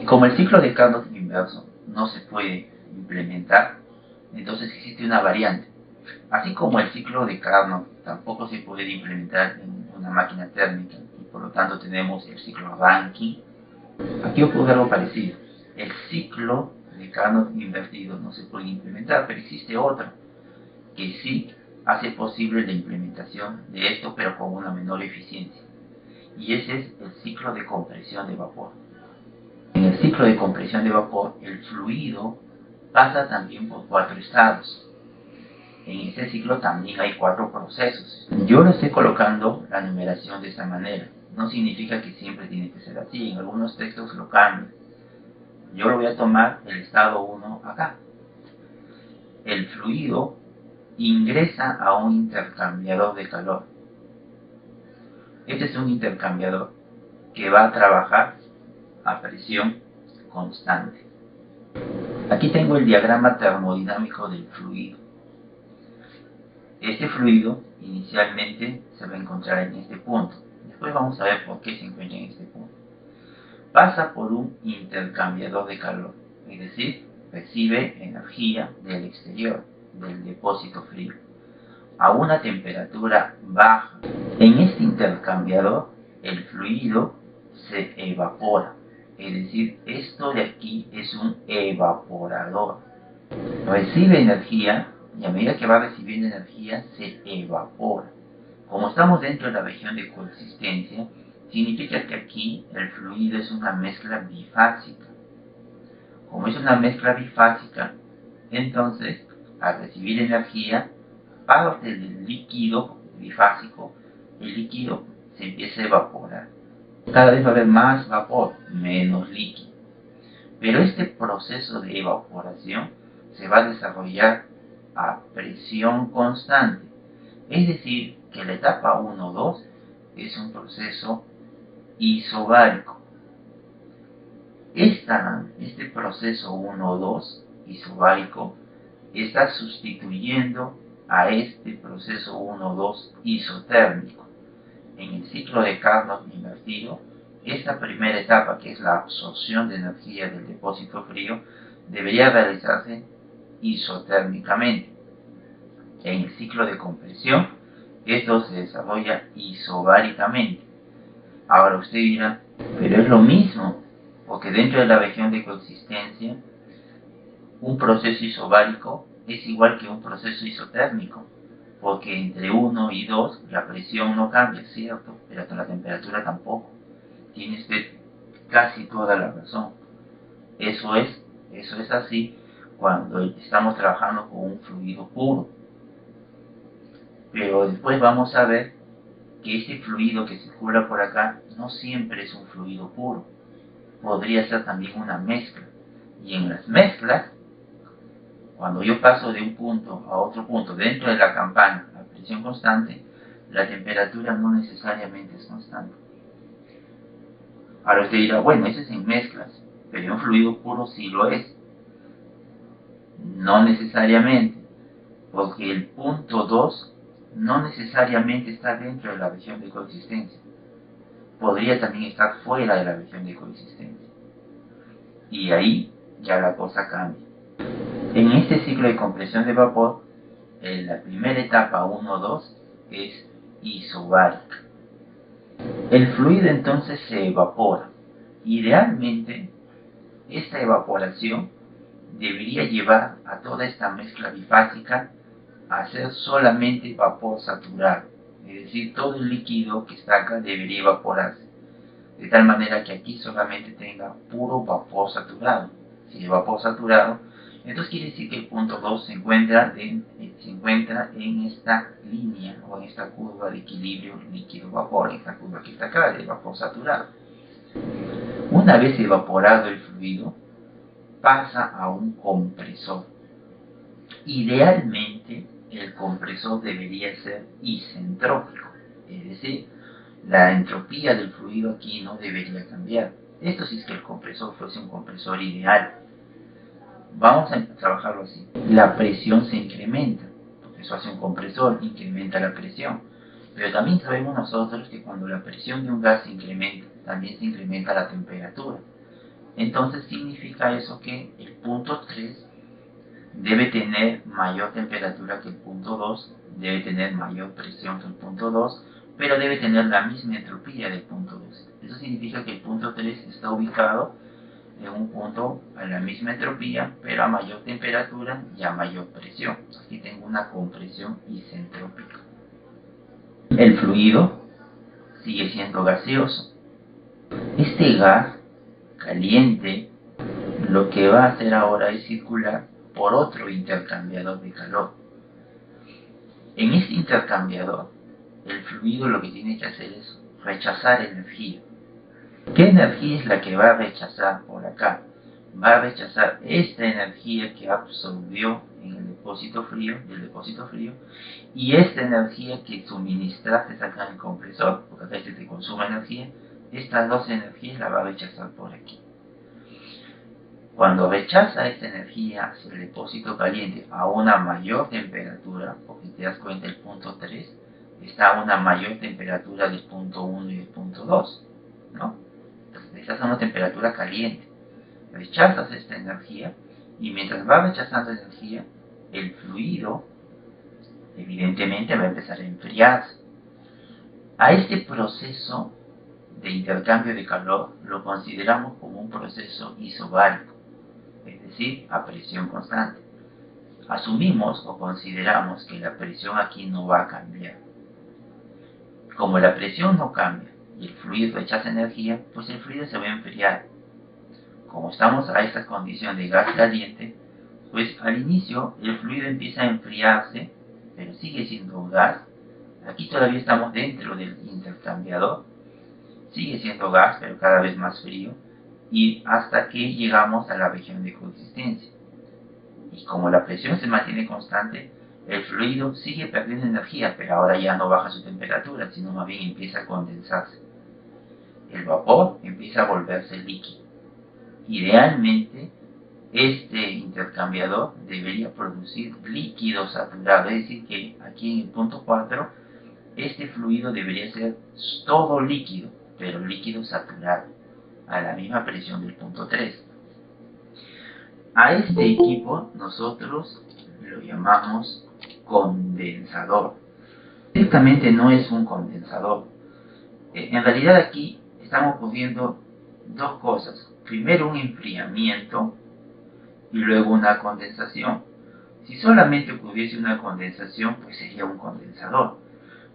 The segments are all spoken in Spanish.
Como el ciclo de Carnot inverso no se puede implementar, entonces existe una variante. Así como el ciclo de Carnot tampoco se puede implementar en una máquina térmica y por lo tanto tenemos el ciclo Rankine, aquí ocurre algo parecido. El ciclo de Carnot invertido no se puede implementar, pero existe otro que sí hace posible la implementación de esto, pero con una menor eficiencia. Y ese es el ciclo de compresión de vapor. En el ciclo de compresión de vapor, el fluido pasa también por 4 estados. En ese ciclo también hay 4 procesos. Yo lo estoy colocando la numeración de esta manera. No significa que siempre tiene que ser así. En algunos textos lo cambian. Yo lo voy a tomar el estado 1 acá. El fluido ingresa a un intercambiador de calor. Este es un intercambiador que va a trabajar a presión constante. Aquí tengo el diagrama termodinámico del fluido. Este fluido inicialmente se va a encontrar en este punto. Después vamos a ver por qué se encuentra en este punto. Pasa por un intercambiador de calor, es decir, recibe energía del exterior, del depósito frío, a una temperatura baja. En este intercambiador, el fluido se evapora, es decir, esto de aquí es un evaporador. Recibe energía y a medida que va recibiendo energía se evapora. Como estamos dentro de la región de coexistencia, significa que aquí el fluido es una mezcla bifásica. Como es una mezcla bifásica, entonces al recibir energía, parte del líquido bifásico, el líquido se empieza a evaporar. Cada vez va a haber más vapor, menos líquido. Pero este proceso de evaporación se va a desarrollar a presión constante. Es decir, que la etapa 1-2 es un proceso isobárico. Este proceso 1-2 isobárico está sustituyendo a este proceso 1-2 isotérmico. En el ciclo de Carnot invertido, esta primera etapa, que es la absorción de energía del depósito frío, debería realizarse isotérmicamente. En el ciclo de compresión, esto se desarrolla isobáricamente. Ahora usted dirá, pero es lo mismo, porque dentro de la región de coexistencia, un proceso isobárico es igual que un proceso isotérmico, porque entre 1 y 2 la presión no cambia, ¿cierto? Pero la temperatura tampoco. Tiene usted casi toda la razón. Eso es así cuando estamos trabajando con un fluido puro. Pero después vamos a ver que este fluido que circula por acá no siempre es un fluido puro. Podría ser también una mezcla. Y en las mezclas, cuando yo paso de un punto a otro punto dentro de la campana a presión constante, la temperatura no necesariamente es constante. Ahora usted dirá, bueno, eso es en mezclas, pero en un fluido puro sí lo es. No necesariamente, porque el punto 2 no necesariamente está dentro de la región de coexistencia. Podría también estar fuera de la región de coexistencia. Y ahí ya la cosa cambia. En este ciclo de compresión de vapor, la primera etapa 1-2 es isobárica. El fluido entonces se evapora. Idealmente, esta evaporación debería llevar a toda esta mezcla bifásica a ser solamente vapor saturado. Es decir, todo el líquido que está acá debería evaporarse. De tal manera que aquí solamente tenga puro vapor saturado. Si es vapor saturado, entonces quiere decir que el punto 2 se encuentra en esta línea o en esta curva de equilibrio líquido-vapor, en esta curva que está acá de vapor saturado. Una vez evaporado el fluido, pasa a un compresor. Idealmente, el compresor debería ser isentrópico, es decir, la entropía del fluido aquí no debería cambiar. Esto sí es que el compresor fuese un compresor ideal. Vamos a trabajarlo así. La presión se incrementa, porque eso hace un compresor, incrementa la presión. Pero también sabemos nosotros que cuando la presión de un gas se incrementa, también se incrementa la temperatura. entonces significa eso que el punto 3 debe tener mayor temperatura que el punto 2, debe tener mayor presión que el punto 2, pero debe tener la misma entropía del punto 2. Eso significa que el punto 3 está ubicado en un punto a la misma entropía, pero a mayor temperatura y a mayor presión. Aquí tengo una compresión isentrópica. El fluido sigue siendo gaseoso. Este gas caliente lo que va a hacer ahora es circular por otro intercambiador de calor. En este intercambiador, el fluido lo que tiene que hacer es rechazar energía. ¿Qué energía es la que va a rechazar por acá? Va a rechazar esta energía que absorbió en el depósito frío, y esta energía que suministraste acá en el compresor, porque acá te consume energía. Estas dos energías la va a rechazar por aquí. Cuando rechaza esta energía hacia el depósito caliente a una mayor temperatura, porque te das cuenta el punto 3 está a una mayor temperatura del punto 1 y del punto 2, ¿no? Entonces estás a una temperatura caliente. Rechazas esta energía y mientras va rechazando energía, el fluido evidentemente va a empezar a enfriarse. A este proceso de intercambio de calor lo consideramos como un proceso isobárico, es decir, a presión constante. Asumimos o consideramos que la presión aquí no va a cambiar. Como la presión no cambia y el fluido rechaza energía, pues el fluido se va a enfriar. Como estamos a esta condición de gas caliente, pues al inicio el fluido empieza a enfriarse, pero sigue siendo un gas. Aquí todavía estamos dentro del intercambiador, sigue siendo gas, pero cada vez más frío, y hasta que llegamos a la región de coexistencia. Y como la presión se mantiene constante, el fluido sigue perdiendo energía, pero ahora ya no baja su temperatura, sino más bien empieza a condensarse. El vapor empieza a volverse líquido. Idealmente, este intercambiador debería producir líquido saturado, es decir, que aquí en el punto 4, este fluido debería ser todo líquido, pero líquido saturado, a la misma presión del punto 3. A este equipo nosotros lo llamamos condensador. Directamente no es un condensador. En realidad aquí están ocurriendo dos cosas. Primero un enfriamiento y luego una condensación. Si solamente ocurriese una condensación, pues sería un condensador.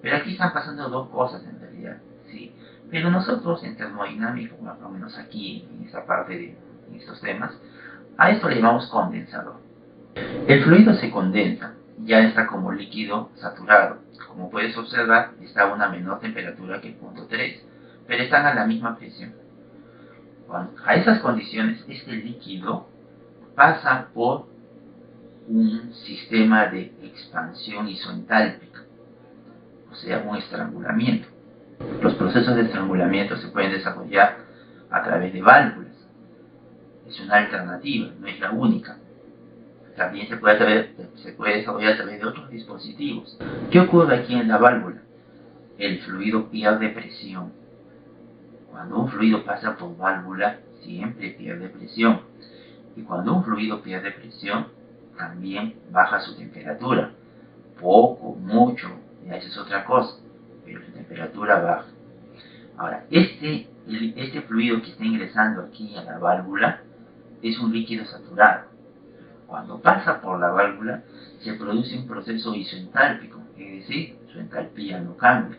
Pero aquí están pasando dos cosas en realidad, ¿sí? Pero nosotros en termodinámica, bueno, por lo menos aquí en esta parte de estos temas, a esto le llamamos condensador. El fluido se condensa, ya está como líquido saturado. Como puedes observar, está a una menor temperatura que el punto 3, pero están a la misma presión. Bueno, a esas condiciones, este líquido pasa por un sistema de expansión isoentálpica, o sea, un estrangulamiento. Los procesos de estrangulamiento se pueden desarrollar a través de válvulas. Es una alternativa, no es la única. También se puede desarrollar a través de otros dispositivos. ¿Qué ocurre aquí en la válvula? El fluido pierde presión. Cuando un fluido pasa por válvula, siempre pierde presión. Y cuando un fluido pierde presión, también baja su temperatura. Poco, mucho, ya eso es otra cosa, pero su temperatura baja. Ahora, este fluido que está ingresando aquí a la válvula es un líquido saturado. Cuando pasa por la válvula, se produce un proceso isoentálpico, es decir, su entalpía no cambia.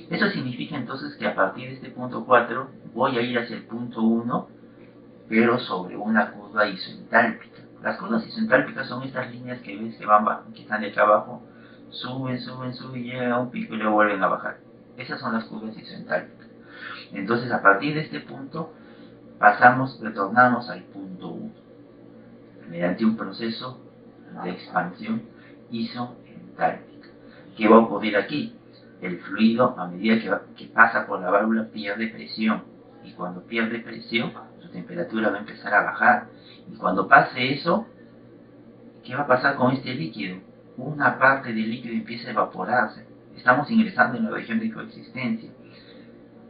Eso significa entonces que a partir de este punto 4 voy a ir hacia el punto 1, pero sobre una curva isoentálpica. Las curvas isoentálpicas son estas líneas que ves que están de acá abajo, suben, y llegan a un pico y luego vuelven a bajar. Esas son las curvas isoentálpicas. Entonces, a partir de este punto, retornamos al punto 1, mediante un proceso de expansión isoentálpica. ¿Qué va a ocurrir aquí? El fluido, a medida que pasa por la válvula, pierde presión. Y cuando pierde presión, su temperatura va a empezar a bajar. Y cuando pase eso, ¿qué va a pasar con este líquido? Una parte del líquido empieza a evaporarse. Estamos ingresando en la región de coexistencia.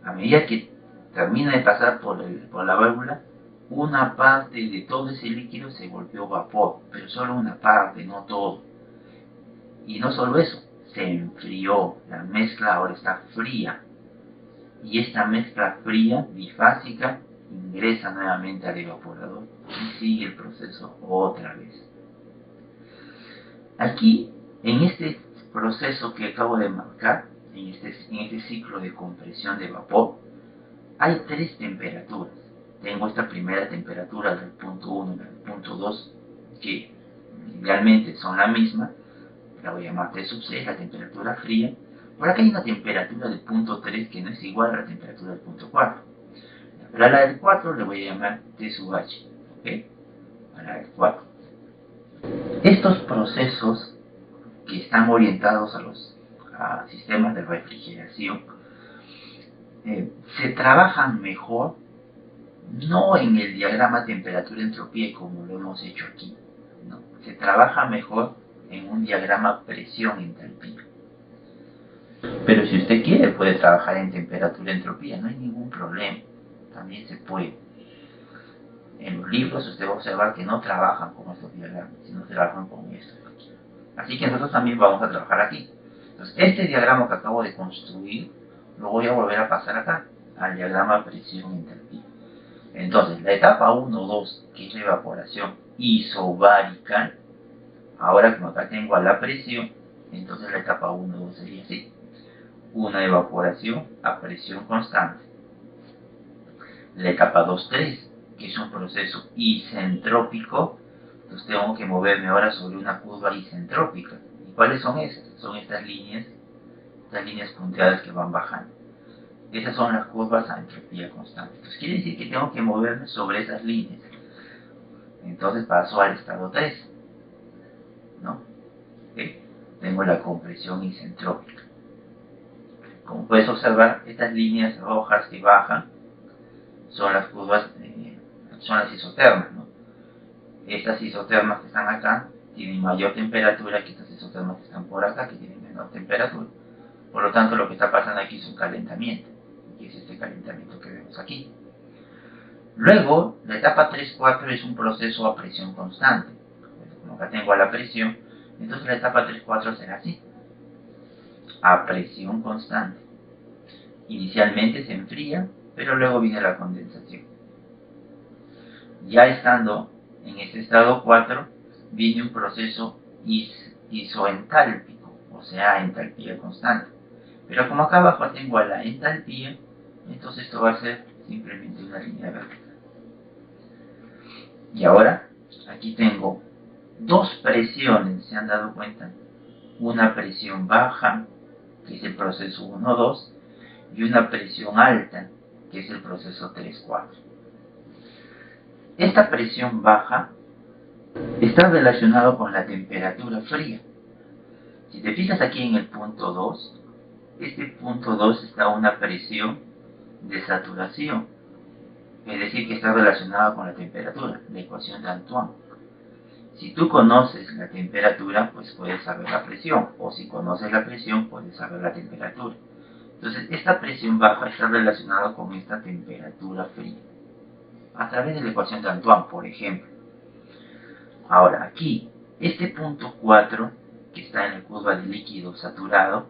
A medida que termina de pasar por la válvula, una parte de todo ese líquido se volvió vapor, pero solo una parte, no todo. Y no solo eso, se enfrió, la mezcla ahora está fría. Y esta mezcla fría, bifásica, ingresa nuevamente al evaporador y sigue el proceso otra vez. Aquí, en este proceso que acabo de marcar, en este ciclo de compresión de vapor, hay tres temperaturas. Tengo esta primera temperatura del punto 1 y del punto 2, que idealmente son la misma, la voy a llamar T sub C, la temperatura fría. Por acá hay una temperatura del punto 3 que no es igual a la temperatura del punto 4. Pero a la del 4 le voy a llamar T sub H, ¿ok? A la del 4. Estos procesos que están orientados a sistemas de refrigeración se trabajan mejor no en el diagrama temperatura-entropía como lo hemos hecho aquí, no, se trabaja mejor en un diagrama presión-entalpía. Pero si usted quiere puede trabajar en temperatura-entropía, no hay ningún problema, también se puede. En los libros usted va a observar que no trabajan con estos diagramas, sino trabajan con estos aquí. Así que nosotros también vamos a trabajar aquí. Entonces, este diagrama que acabo de construir lo voy a volver a pasar acá, al diagrama presión-entalpía. Entonces, la etapa 1-2, que es la evaporación isobárica, ahora como acá tengo a la presión, entonces la etapa 1-2 sería así. Una evaporación a presión constante. La etapa 2-3, que es un proceso isentrópico, entonces tengo que moverme ahora sobre una curva isentrópica. ¿Y cuáles son esas? Son estas líneas punteadas que van bajando. Esas son las curvas a entropía constante. Entonces quiere decir que tengo que moverme sobre esas líneas. Entonces paso al estado 3, ¿no? ¿Okay? Tengo la compresión isentrópica. Como puedes observar, estas líneas rojas que bajan son las curvas, son las isotermas, ¿no? Estas isotermas que están acá tienen mayor temperatura que estas isotermas que están por acá, que tienen menor temperatura. Por lo tanto, lo que está pasando aquí es un calentamiento, y es este calentamiento que vemos aquí. Luego, la etapa 3-4 es un proceso a presión constante. Como acá tengo a la presión, entonces la etapa 3-4 será así. A presión constante. Inicialmente se enfría, pero luego viene la condensación. Ya estando en este estado 4, viene un proceso isoentálpico, o sea, entalpía constante. Pero como acá abajo tengo a la entalpía, entonces esto va a ser simplemente una línea vertical. Y ahora, aquí tengo dos presiones, ¿se han dado cuenta? Una presión baja, que es el proceso 1-2, y una presión alta, que es el proceso 3-4. Esta presión baja está relacionada con la temperatura fría. Si te fijas aquí en el punto 2, este punto 2 está a una presión de saturación, es decir, que está relacionada con la temperatura, la ecuación de Antoine. Si tú conoces la temperatura, pues puedes saber la presión, o si conoces la presión, puedes saber la temperatura. Entonces, esta presión baja está relacionada con esta temperatura fría, a través de la ecuación de Antoine, por ejemplo. Ahora, aquí, este punto 4, que está en la curva de líquido saturado,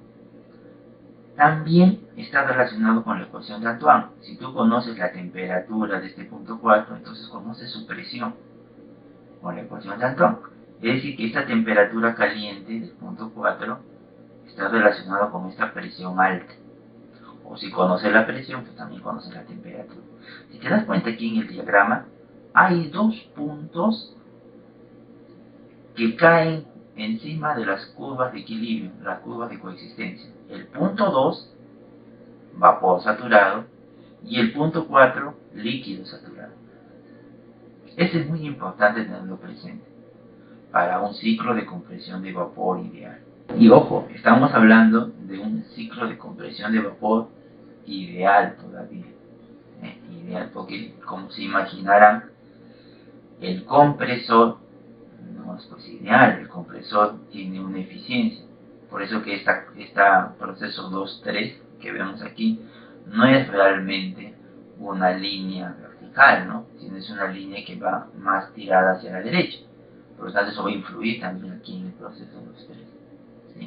también está relacionado con la ecuación de Antoine. Si tú conoces la temperatura de este punto 4, entonces conoces su presión con la ecuación de Antoine. Es decir, que esta temperatura caliente del punto 4 está relacionada con esta presión alta. O si conoces la presión, pues también conoces la temperatura. Si te das cuenta aquí en el diagrama, hay dos puntos que caen encima de las curvas de equilibrio, las curvas de coexistencia. El punto 2, vapor saturado, y el punto 4, líquido saturado. Eso es muy importante tenerlo presente para un ciclo de compresión de vapor ideal. Y ojo, estamos hablando de un ciclo de compresión de vapor ideal todavía. Ideal porque, como se imaginarán, el compresor no es pues ideal, el compresor tiene una eficiencia. Por eso que este proceso 2-3 que vemos aquí no es realmente una línea vertical. radical, ¿no? Tienes una línea que va más tirada hacia la derecha. Por lo tanto, eso va a influir también aquí en el proceso de los tres.